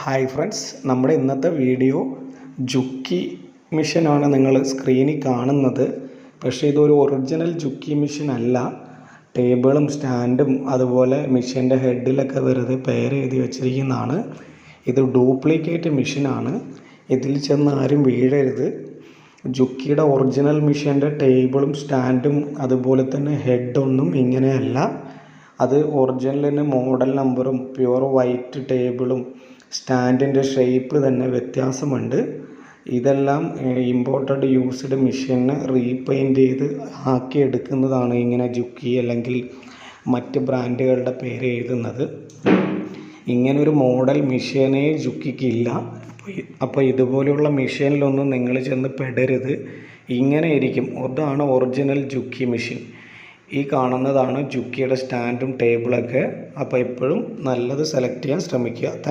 Hi friends, നമ്മുടെ ഇന്നത്തെ video ജുക്കി മെഷീനാണ് നിങ്ങൾ സ്ക്രീനിൽ കാണുന്നത്. പക്ഷേ ഇതൊരു ഒറിജിനൽ ജുക്കി മെഷീൻ അല്ല. ടേബിളും സ്റ്റാൻഡും അതുപോലെ മെഷീൻ്റെ ഹെഡിലൊക്കെ വെറുതെ പേര് എഴുതി വെച്ചിരിക്കുന്നതാണ്. ഇത് ഡ്യൂപ്ലിക്കേറ്റ് മെഷീനാണ്. ഇതിൽ ചെന്ന് ആരും വീഴരുത്. ജുക്കിയുടെ ഒറിജിനൽ മെഷീൻ്റെ ടേബിളും സ്റ്റാൻഡും അതുപോലെ തന്നെ ഹെഡൊന്നും ഇങ്ങനെയല്ല. അത് ഒറിജിനലിന് മോഡൽ നമ്പറും പ്യുവർ വൈറ്റ് ടേബിളും സ്റ്റാൻഡിൻ്റെ ഷേപ്പ് തന്നെ വ്യത്യാസമുണ്ട്. ഇതെല്ലാം ഇമ്പോർട്ടഡ് യൂസ്ഡ് മെഷീന് റീപെയിൻറ്റ് ചെയ്ത് ആക്കിയെടുക്കുന്നതാണ് ഇങ്ങനെ ജുക്കി അല്ലെങ്കിൽ മറ്റ് ബ്രാൻഡുകളുടെ പേര് എഴുതുന്നത്. ഇങ്ങനൊരു മോഡൽ മെഷീനേ ജുക്കിക്കില്ല. അപ്പോൾ ഇതുപോലെയുള്ള മെഷീനിലൊന്നും നിങ്ങൾ ചെന്ന് പെടരുത്. ഇങ്ങനെ ഇരിക്കും. അതാണ് ഒറിജിനൽ ജുക്കി മെഷീൻ. ഈ കാണുന്നതാണ് ജുക്കിയുടെ സ്റ്റാൻഡും ടേബിളൊക്കെ. അപ്പോൾ എപ്പോഴും നല്ലത് സെലക്ട് ചെയ്യാൻ ശ്രമിക്കുക.